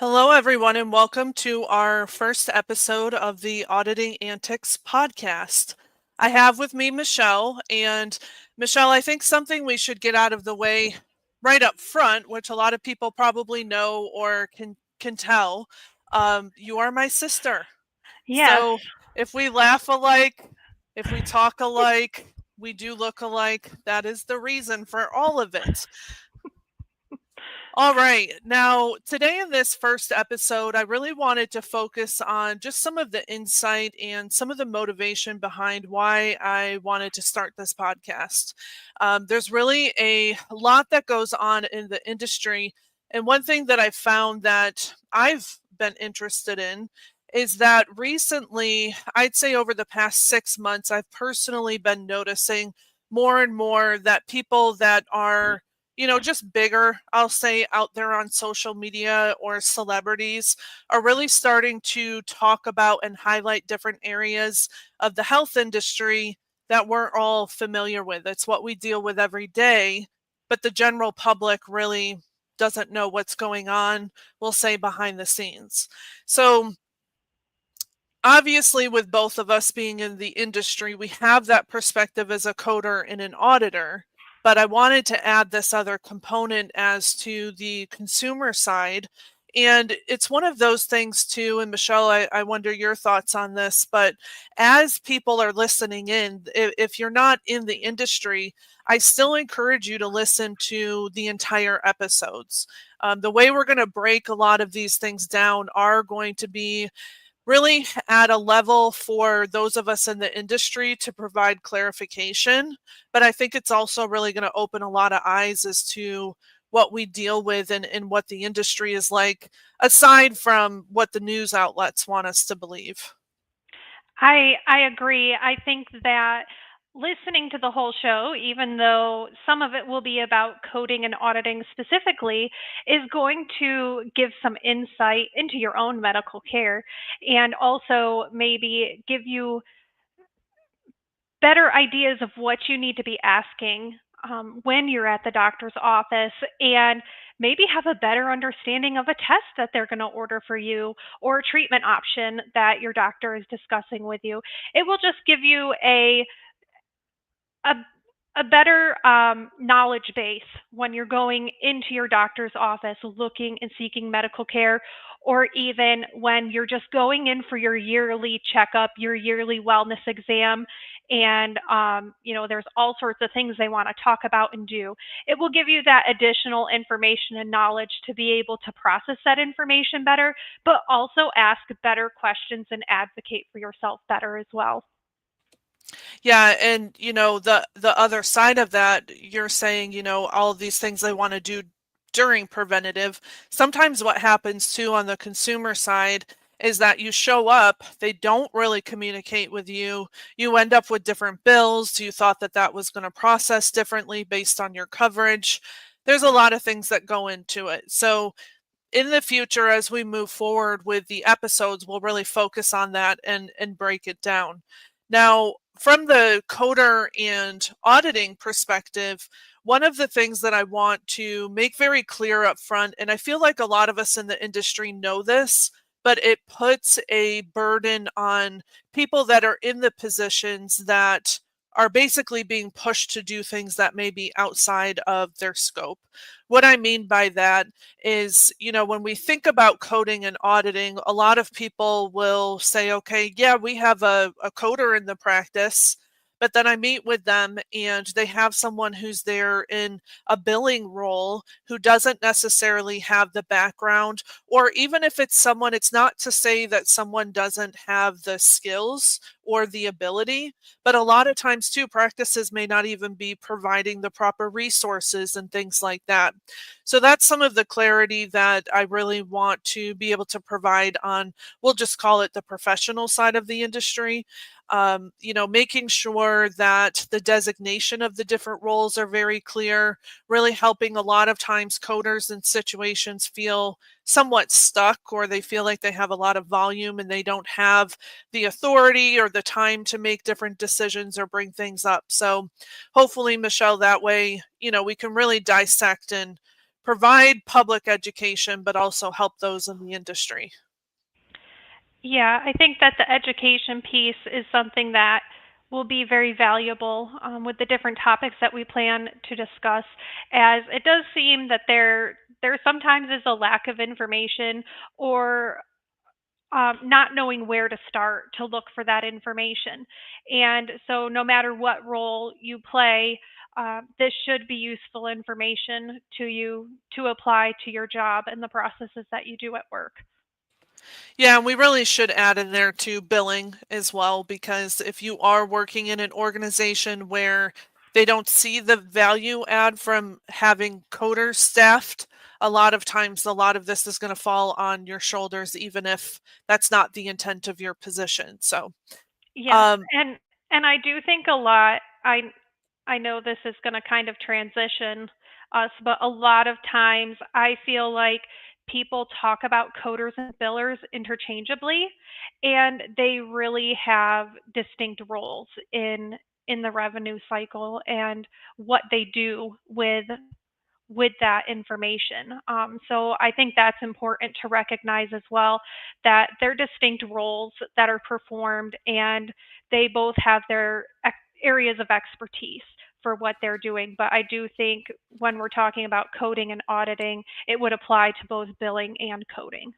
Hello, everyone, and welcome to our first episode of the Auditing Antics Podcast. I have with me Michelle, and Michelle, I think something we should get out of the way right up front, which a lot of people probably know or can tell, you are my sister. Yes. So if we laugh alike, if we talk alike, we do look alike. That is the reason for all of it. All right. Now, today in this first episode, I really wanted to focus on just some of the insight and some of the motivation behind why I wanted to start this podcast. There's really a lot that goes on in the industry. And one thing that I found that I've been interested in is that recently, I'd say over the past 6 months, I've personally been noticing more and more that people that are just bigger, I'll say, out there on social media or celebrities are really starting to talk about and highlight different areas of the health industry that we're all familiar with. It's what we deal with every day, but the general public really doesn't know what's going on, we'll say, behind the scenes. So, obviously, with both of us being in the industry, we have that perspective as a coder and an auditor. But I wanted to add this other component as to the consumer side. And it's one of those things too. And Michelle, I wonder your thoughts on this. But as people are listening in, if you're not in the industry, I still encourage you to listen to the entire episodes. The way we're going to break a lot of these things down are going to be really at a level for those of us in the industry to provide clarification. But I think it's also really going to open a lot of eyes as to what we deal with and what the industry is like, aside from what the news outlets want us to believe. I agree. I think that listening to the whole show, even though some of it will be about coding and auditing specifically, is going to give some insight into your own medical care and also maybe give you better ideas of what you need to be asking when you're at the doctor's office and maybe have a better understanding of a test that they're going to order for you or a treatment option that your doctor is discussing with you. It will just give you a a better knowledge base when you're going into your doctor's office looking and seeking medical care, or even when you're just going in for your yearly checkup, your yearly wellness exam, and there's all sorts of things they want to talk about and do. It will give you that additional information and knowledge to be able to process that information better, but also ask better questions and advocate for yourself better as well. Yeah, and the other side of that, you're saying, all of these things they want to do during preventative. Sometimes what happens too on the consumer side is that you show up, they don't really communicate with you. You end up with different bills. You thought that that was going to process differently based on your coverage. There's a lot of things that go into it. So, in the future, as we move forward with the episodes, we'll really focus on that and break it down. Now, from the coder and auditing perspective, one of the things that I want to make very clear up front, and I feel like a lot of us in the industry know this, but it puts a burden on people that are in the positions that are basically being pushed to do things that may be outside of their scope. What I mean by that is, when we think about coding and auditing, a lot of people will say, okay, yeah, we have a coder in the practice, but then I meet with them and they have someone who's there in a billing role who doesn't necessarily have the background, or even if it's someone, it's not to say that someone doesn't have the skills or the ability, but a lot of times too, practices may not even be providing the proper resources and things like that. So that's some of the clarity that I really want to be able to provide on, we'll just call it the professional side of the industry. Making sure that the designation of the different roles are very clear, really helping a lot of times coders in situations feel somewhat stuck, or they feel like they have a lot of volume and they don't have the authority or the time to make different decisions or bring things up. So hopefully, Michelle, that way, we can really dissect and provide public education, but also help those in the industry. Yeah, I think that the education piece is something that will be very valuable with the different topics that we plan to discuss, as it does seem that there sometimes is a lack of information or not knowing where to start to look for that information. And so, no matter what role you play, this should be useful information to you to apply to your job and the processes that you do at work. Yeah, and we really should add in there too billing as well, because if you are working in an organization where they don't see the value add from having coders staffed, a lot of times a lot of this is going to fall on your shoulders, even if that's not the intent of your position. So, Yes, um, and I do think a lot. I know this is going to kind of transition us, but a lot of times I feel like people talk about coders and billers interchangeably, and they really have distinct roles in the revenue cycle and what they do with that information. So I think that's important to recognize as well, that they're distinct roles that are performed and they both have their areas of expertise for what they're doing. But I do think when we're talking about coding and auditing, it would apply to both billing and coding.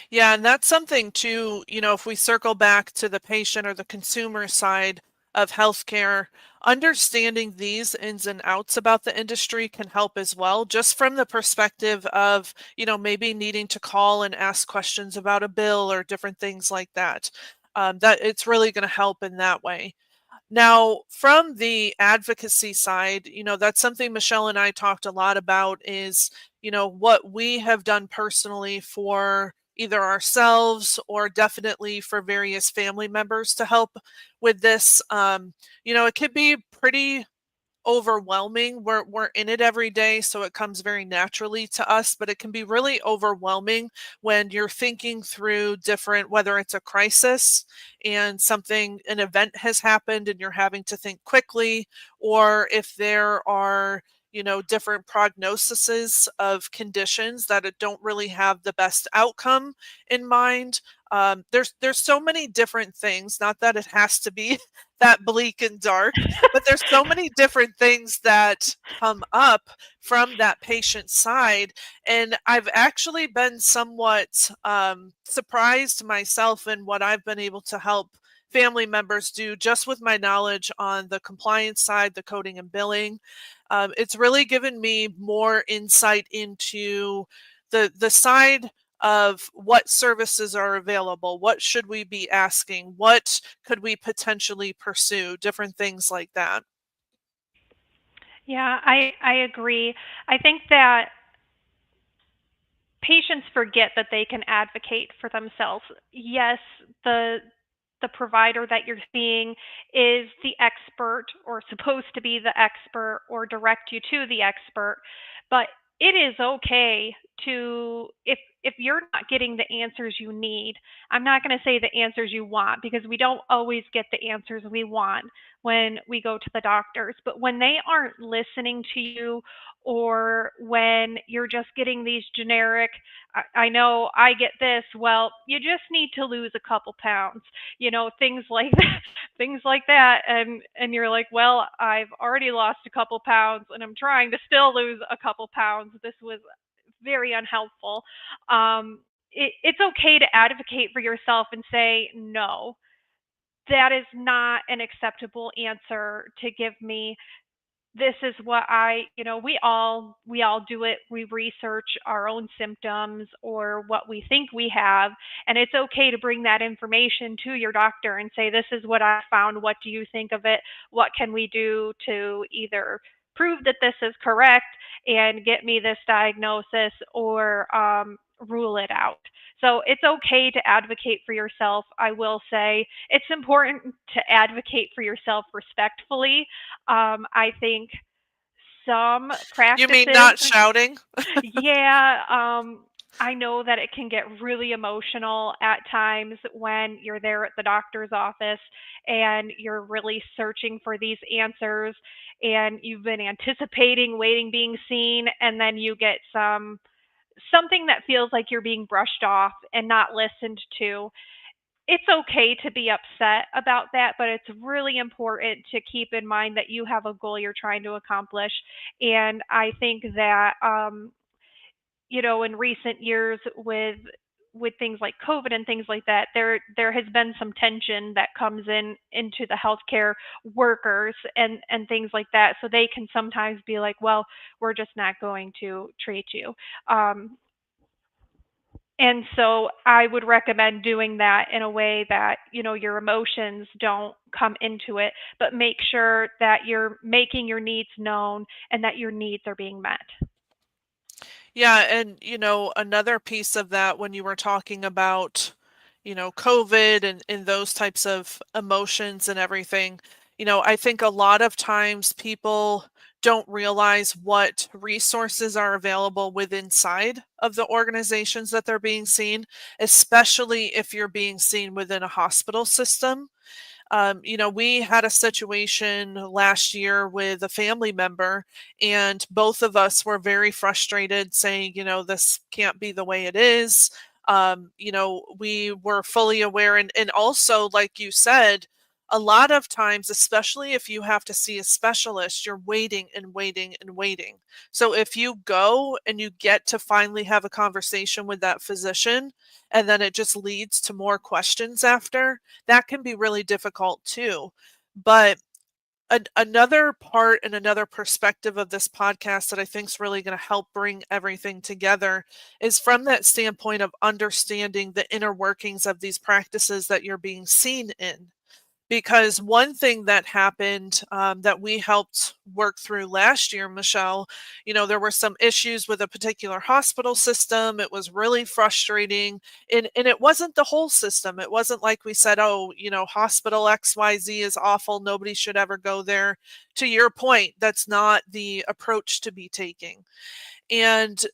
Yeah, and that's something too, if we circle back to the patient or the consumer side of healthcare, understanding these ins and outs about the industry can help as well, just from the perspective of, maybe needing to call and ask questions about a bill or different things like that. That it's really going to help in that way. Now, from the advocacy side, that's something Michelle and I talked a lot about is, what we have done personally for either ourselves or definitely for various family members to help with this. It could be pretty overwhelming. We're in it every day, so it comes very naturally to us, but it can be really overwhelming when you're thinking through different, whether it's a crisis and an event has happened and you're having to think quickly, or if there are different prognoses of conditions that it don't really have the best outcome in mind. There's so many different things, not that it has to be that bleak and dark, but there's so many different things that come up from that patient side. And I've actually been somewhat surprised myself in what I've been able to help family members do just with my knowledge on the compliance side, the coding and billing. It's really given me more insight into the side of what services are available, what should we be asking, what could we potentially pursue, different things like that. Yeah, I agree. I think that patients forget that they can advocate for themselves. Yes, the provider that you're seeing is the expert or supposed to be the expert or direct you to the expert, but it is okay to if you're not getting the answers you need. I'm not going to say the answers you want, because we don't always get the answers we want when we go to the doctors, but when they aren't listening to you, or when you're just getting these generic, I know I get this, well, you just need to lose a couple pounds, things like that, things like that. And you're like, well, I've already lost a couple pounds and I'm trying to still lose a couple pounds. This was very unhelpful. It's okay to advocate for yourself and say, no, that is not an acceptable answer to give me. This is what we all do it. We research our own symptoms or what we think we have, and it's okay to bring that information to your doctor and say, this is what I found, what do you think of it, what can we do to either prove that this is correct and get me this diagnosis, or rule it out. So it's okay to advocate for yourself. I will say it's important to advocate for yourself respectfully. I think some You mean practices, not shouting? yeah, I know that it can get really emotional at times when you're there at the doctor's office and you're really searching for these answers. and you've been anticipating waiting being seen, and then you get something that feels like you're being brushed off and not listened to. It's okay to be upset about that, but it's really important to keep in mind that you have a goal you're trying to accomplish. And I think that in recent years with things like COVID and things like that, there has been some tension that comes into the healthcare workers and things like that. So they can sometimes be like, well, we're just not going to treat you. Um, and so I would recommend doing that in a way that, your emotions don't come into it, but make sure that you're making your needs known and that your needs are being met. Yeah, and another piece of that when you were talking about, COVID and those types of emotions and everything, I think a lot of times people don't realize what resources are available within inside of the organizations that they're being seen, especially if you're being seen within a hospital system. We had a situation last year with a family member, and both of us were very frustrated, saying, this can't be the way it is. We were fully aware, and also, like you said, a lot of times, especially if you have to see a specialist, you're waiting and waiting and waiting. So if you go and you get to finally have a conversation with that physician, and then it just leads to more questions after, that can be really difficult too. But another part and another perspective of this podcast that I think is really going to help bring everything together is from that standpoint of understanding the inner workings of these practices that you're being seen in. Because one thing that happened, that we helped work through last year, Michelle, there were some issues with a particular hospital system. It was really frustrating. And it wasn't the whole system. It wasn't like we said, oh, hospital XYZ is awful. Nobody should ever go there. To your point, that's not the approach to be taking. And,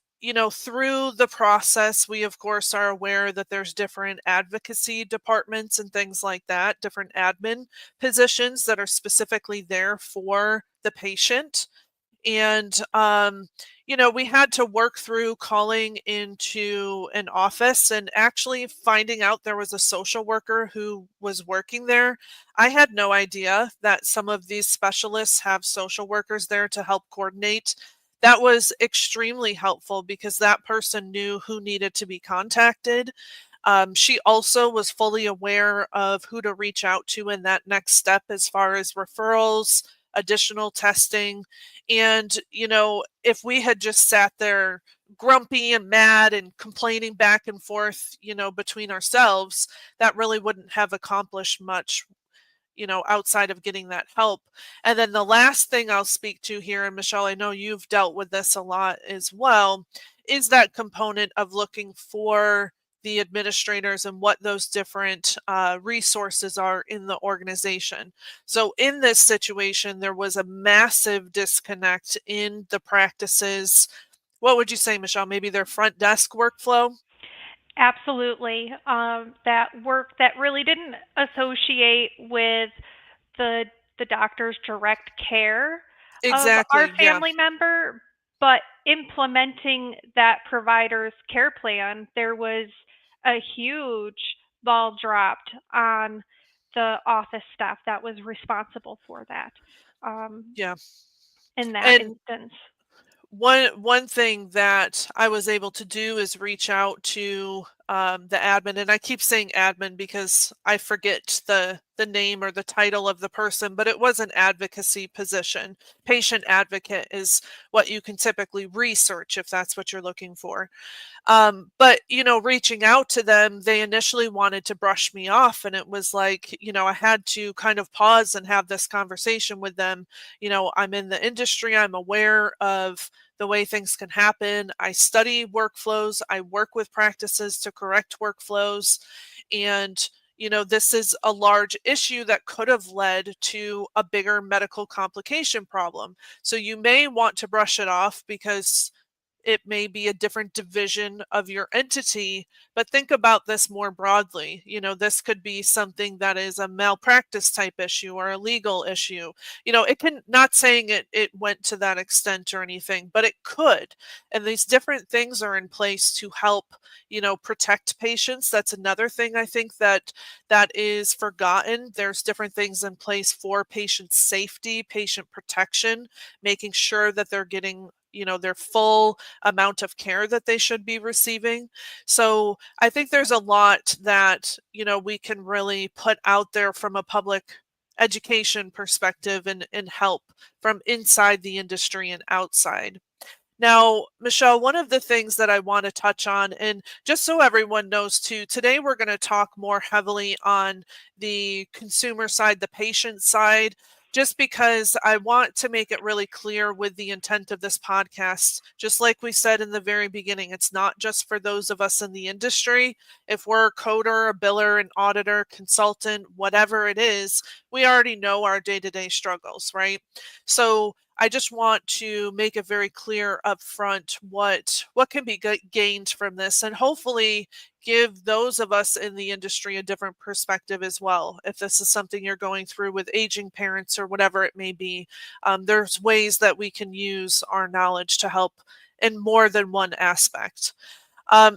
through the process, we of course are aware that there's different advocacy departments and things like that, different admin positions that are specifically there for the patient. And, we had to work through calling into an office and actually finding out there was a social worker who was working there. I had no idea that some of these specialists have social workers there to help coordinate. That was extremely helpful because that person knew who needed to be contacted. She also was fully aware of who to reach out to in that next step as far as referrals, additional testing. And, if we had just sat there grumpy and mad and complaining back and forth, between ourselves, that really wouldn't have accomplished much, outside of getting that help. And then the last thing I'll speak to here, and Michelle, I know you've dealt with this a lot as well, is that component of looking for the administrators and what those different resources are in the organization. So in this situation, there was a massive disconnect in the practices. What would you say, Michelle? Maybe their front desk workflow? Absolutely. That work that really didn't associate with the the doctor's direct care of our Exactly. Yeah. family member, but implementing that provider's care plan, there was a huge ball dropped on the office staff that was responsible for that um, Yeah. in that And instance. one thing that I was able to do is reach out to the admin, and I keep saying admin because I forget the name or the title of the person, but it was an advocacy position. Patient advocate is what you can typically research if that's what you're looking for. But reaching out to them, they initially wanted to brush me off, and it was like, I had to kind of pause and have this conversation with them. I'm in the industry, I'm aware of the way things can happen. I study workflows, I work with practices to correct workflows, and this is a large issue that could have led to a bigger medical complication problem. So you may want to brush it off because it may be a different division of your entity, but think about this more broadly. This could be something that is a malpractice type issue or a legal issue. It can, not saying it went to that extent or anything, but it could. And these different things are in place to help, protect patients. That's another thing I think that is forgotten. There's different things in place for patient safety, patient protection, making sure that they're getting, their full amount of care that they should be receiving. So I think there's a lot that, we can really put out there from a public education perspective and help from inside the industry and outside. Now, Michelle, one of the things that I want to touch on, and just so everyone knows too, today we're going to talk more heavily on the consumer side, the patient side, just because I want to make it really clear with the intent of this podcast. Just like we said in the very beginning, it's not just for those of us in the industry. If we're a coder, a biller, an auditor, consultant, whatever it is, we already know our day-to-day struggles, right? So I just want to make it very clear up front what can be gained from this, and hopefully give those of us in the industry a different perspective as well. If this is something you're going through with aging parents or whatever it may be, there's ways that we can use our knowledge to help in more than one aspect.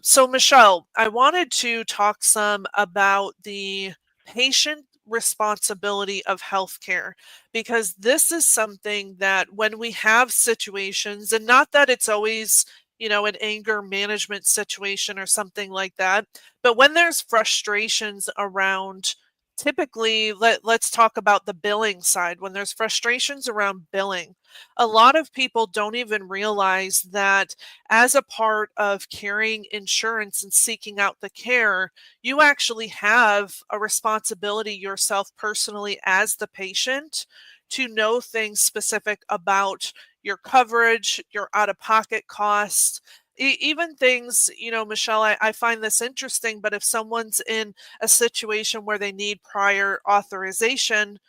So, Michelle, I wanted to talk some about the patient responsibility of healthcare, because this is something that when we have situations, and not that it's always, an anger management situation or something like that, but when there's frustrations around, typically, let's talk about the billing side. When there's frustrations around billing, a lot of people don't even realize that as a part of carrying insurance and seeking out the care, you actually have a responsibility yourself personally as the patient to know things specific about your coverage, your out of pocket costs. Even things, Michelle, I find this interesting, but if someone's in a situation where they need prior authorization,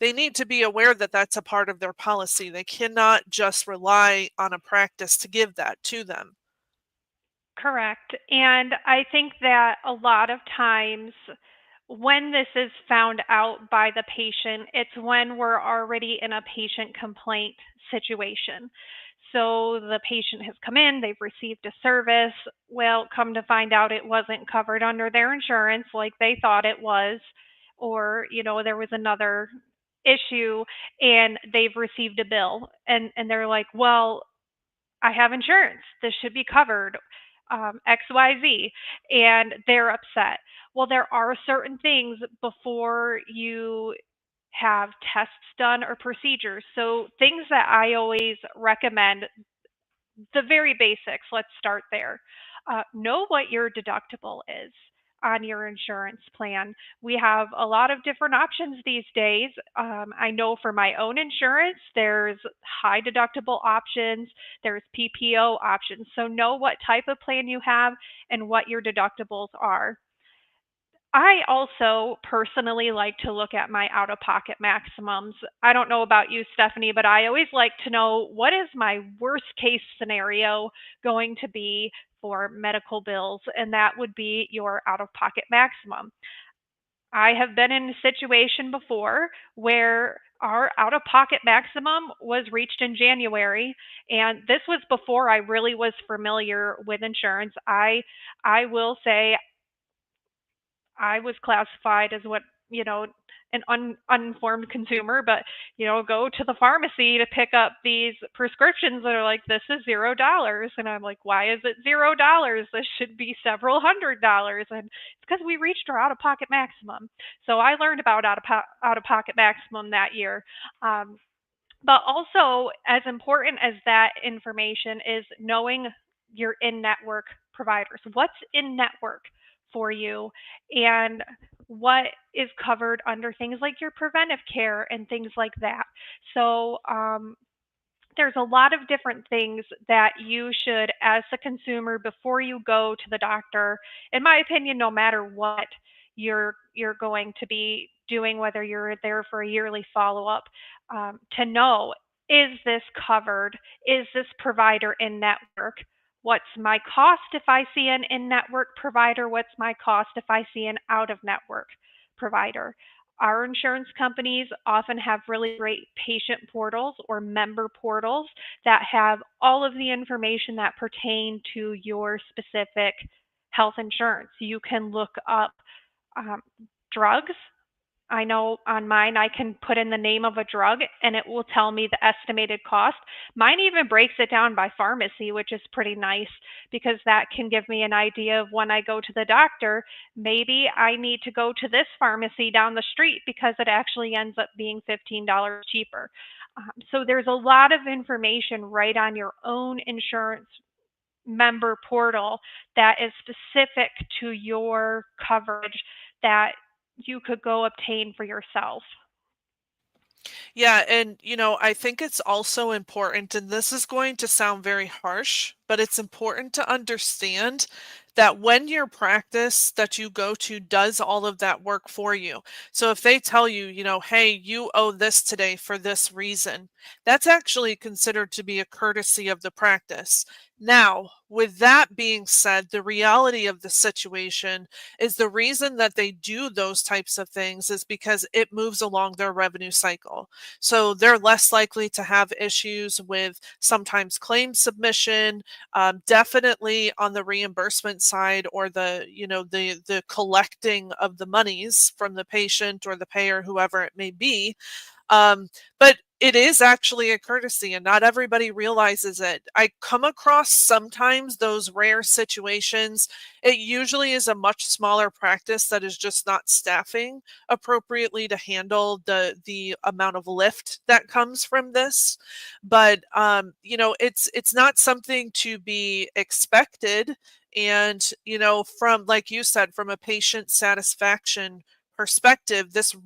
they need to be aware that that's a part of their policy. They cannot just rely on a practice to give that to them. Correct. And I think that a lot of times when this is found out by the patient, it's when we're already in a patient complaint situation. So the patient has come in, they've received a service. Well, come to find out it wasn't covered under their insurance like they thought it was, or, there was another issue and they've received a bill and they're like, well, I have insurance. This should be covered, XYZ. And they're upset. Well, there are certain things before you have tests done or procedures. So, things that I always recommend, the very basics, let's start there. Know what your deductible is on your insurance plan. We have a lot of different options these days. I know for my own insurance, there's high deductible options, there's PPO options. So know what type of plan you have and what your deductibles are. I also personally like to look at my out of pocket maximums. I don't know about you, Stephanie, but I always like to know what is my worst case scenario going to be for medical bills, and that would be your out of pocket maximum. I have been in a situation before where our out of pocket maximum was reached in January, and this was before I really was familiar with insurance. I will say I was classified as what, an uninformed consumer, but, go to the pharmacy to pick up these prescriptions that are like, this is $0. And I'm like, why is it $0? This should be several $100s. And it's because we reached our out of pocket maximum. So I learned about out of pocket maximum that year. Um, but also, as important as that information is knowing your in network providers. What's in network for you and what is covered under things like your preventive care and things like that. So, there's a lot of different things that you should, as a consumer, before you go to the doctor, in my opinion, no matter what you're going to be doing, whether you're there for a yearly follow up, to know. Is this covered? Is this provider in network? What's my cost if I see an in network provider? What's my cost if I see an out of network provider? Our insurance companies often have really great patient portals or member portals that have all of the information that pertain to your specific health insurance. You can look up um, drugs. I know on mine I can put in the name of a drug and it will tell me the estimated cost. Mine even breaks it down by pharmacy, which is pretty nice because that can give me an idea of when I go to the doctor, maybe I need to go to this pharmacy down the street because it actually ends up being $15 cheaper. So there's a lot of information right on your own insurance member portal that is specific to your coverage that you could go obtain for yourself. Yeah, and I think it's also important, and this is going to sound very harsh, but it's important to understand that when your practice that you go to does all of that work for you. So if they tell you, hey, you owe this today for this reason, that's actually considered to be a courtesy of the practice. Now, with that being said, the reality of the situation is the reason that they do those types of things is because it moves along their revenue cycle. So they're less likely to have issues with sometimes claim submission, definitely on the reimbursement side or the collecting of the monies from the patient or the payer, whoever it may be. But it is actually a courtesy, and not everybody realizes it. I come across sometimes those rare situations. It usually is a much smaller practice that is just not staffing appropriately to handle the amount of lift that comes from this. But it's not something to be expected. And from, like you said, from a patient satisfaction perspective, this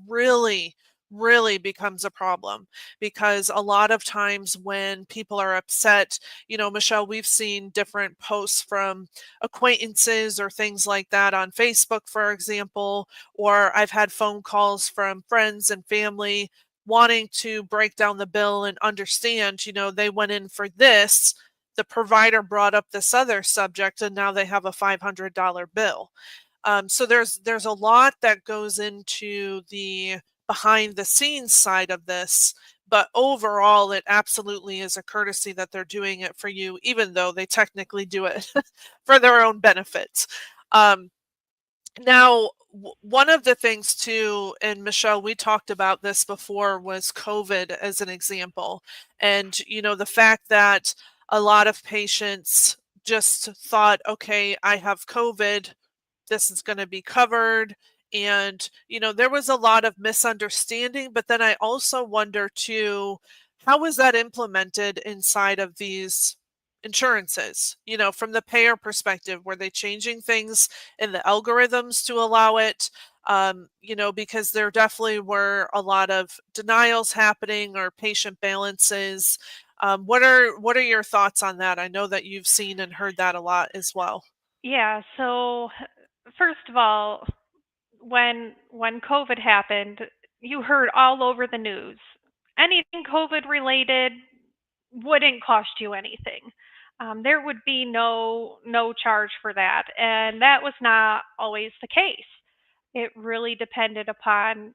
really becomes a problem because a lot of times when people are upset, Michelle, we've seen different posts from acquaintances or things like that on Facebook, for example, or I've had phone calls from friends and family wanting to break down the bill and understand, they went in for this. The provider brought up this other subject and now they have a $500 bill. So there's a lot that goes into the behind the scenes side of this, but overall it absolutely is a courtesy that they're doing it for you, even though they technically do it for their own benefits. Um, Now, one of the things too, and Michelle, we talked about this before, was COVID as an example. And, the fact that a lot of patients just thought, okay, I have COVID, this is going to be covered. And, there was a lot of misunderstanding, but then I also wonder too, how was that implemented inside of these insurances? From the payer perspective, were they changing things in the algorithms to allow it? Because there definitely were a lot of denials happening or patient balances. What are your thoughts on that? I know that you've seen and heard that a lot as well. Yeah, so first of all, when COVID happened, you heard all over the news. Anything COVID related wouldn't cost you anything. There would be no charge for that, and that was not always the case. It really depended upon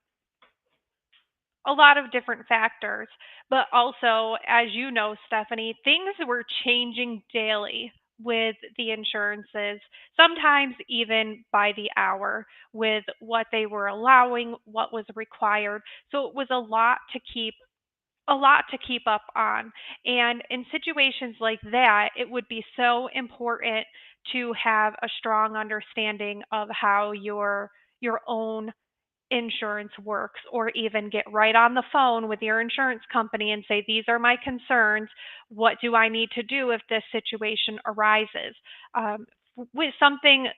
a lot of different factors, but also, as you know, Stephanie, things were changing daily with the insurances, sometimes even by the hour, with what they were allowing, what was required. So it was a lot to keep up on. And in situations like that, it would be so important to have a strong understanding of how your own insurance works, or even get right on the phone with your insurance company and say, these are my concerns. What do I need to do if this situation arises? With something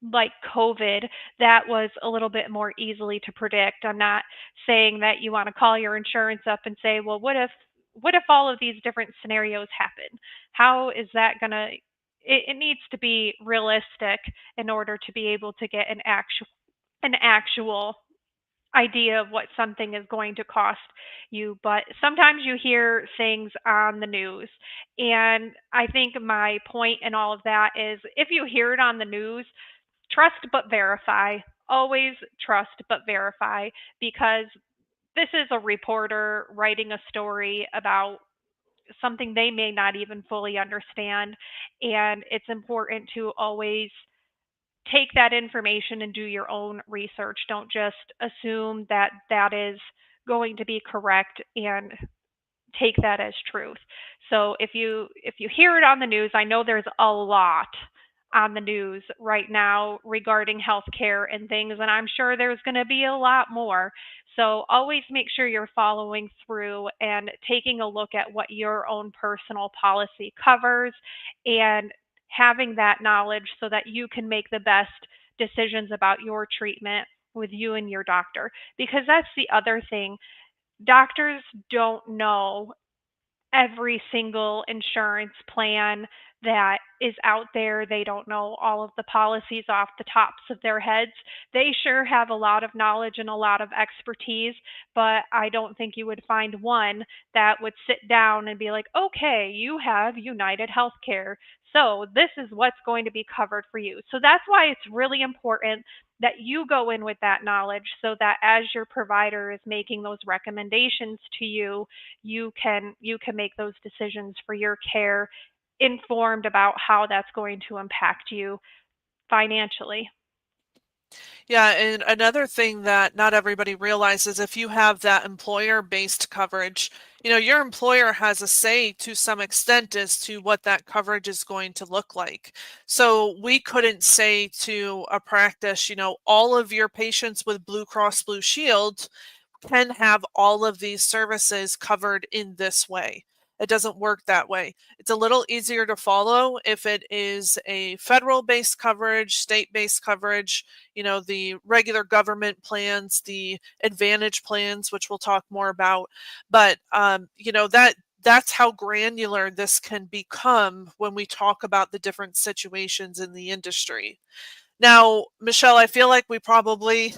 like COVID, that was a little bit more easily to predict. I'm not saying that you want to call your insurance up and say, well, what if all of these different scenarios happen? How is that going to it needs to be realistic in order to be able to get an actual idea of what something is going to cost you. But sometimes you hear things on the news. And I think my point in all of that is if you hear it on the news, trust but verify. Always trust but verify, because this is a reporter writing a story about something they may not even fully understand. And it's important to always take that information and do your own research. Don't just assume that that is going to be correct and take that as truth. So if you hear it on the news, I know there's a lot on the news right now regarding healthcare and things, and I'm sure there's going to be a lot more. So always make sure you're following through and taking a look at what your own personal policy covers and having that knowledge so that you can make the best decisions about your treatment with you and your doctor. Because that's the other thing, doctors don't know every single insurance plan that is out there. They don't know all of the policies off the tops of their heads. They sure have a lot of knowledge and a lot of expertise, but I don't think you would find one that would sit down and be like, okay, you have United Healthcare. So this is what's going to be covered for you. So that's why it's really important that you go in with that knowledge so that as your provider is making those recommendations to you, you can make those decisions for your care informed about how that's going to impact you financially. Yeah, and another thing that not everybody realizes, if you have that employer-based coverage, your employer has a say to some extent as to what that coverage is going to look like. So we couldn't say to a practice, all of your patients with Blue Cross Blue Shield can have all of these services covered in this way. It doesn't work that way. It's a little easier to follow if it is a federal based coverage, state based coverage, the regular government plans, the advantage plans, which we'll talk more about. But, that's how granular this can become when we talk about the different situations in the industry. Now, Michelle, I feel like we probably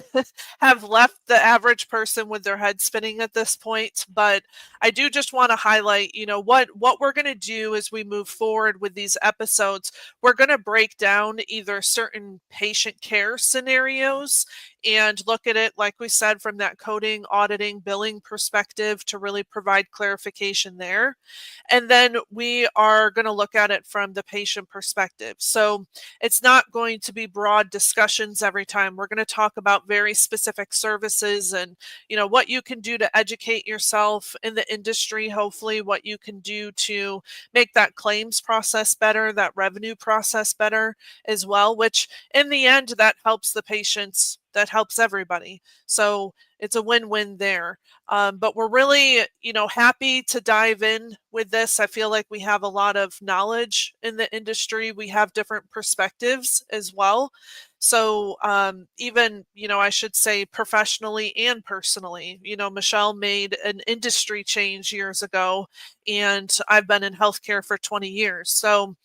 have left the average person with their head spinning at this point, but I do just want to highlight, what we're going to do as we move forward with these episodes. We're going to break down either certain patient care scenarios and look at it, like we said, from that coding, auditing, billing perspective to really provide clarification there. And then we are going to look at it from the patient perspective. So it's not going to be broad discussions every time. We're going to talk about very specific services and, what you can do to educate yourself in the industry, hopefully what you can do to make that claims process better, that revenue process better as well, which in the end, that helps the patients, that helps everybody. So it's a win-win there. But we're really, happy to dive in with this. I feel like we have a lot of knowledge in the industry. We have different perspectives as well. So even, I should say professionally and personally, Michelle made an industry change years ago, and I've been in healthcare for 20 years. So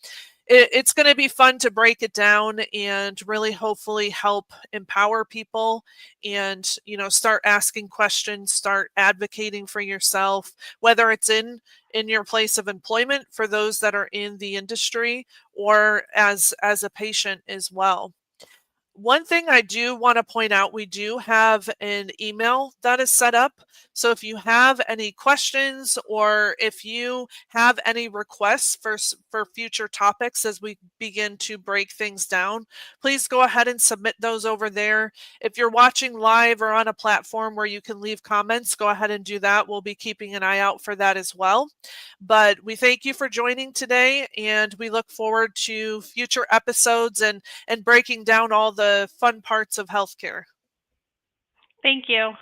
it's going to be fun to break it down and really hopefully help empower people and start asking questions, start advocating for yourself, whether it's in your place of employment for those that are in the industry or as a patient as well. One thing I do want to point out, we do have an email that is set up. So if you have any questions or if you have any requests for future topics as we begin to break things down, please go ahead and submit those over there. If you're watching live or on a platform where you can leave comments, go ahead and do that. We'll be keeping an eye out for that as well. But we thank you for joining today, and we look forward to future episodes and breaking down all the fun parts of healthcare. Thank you.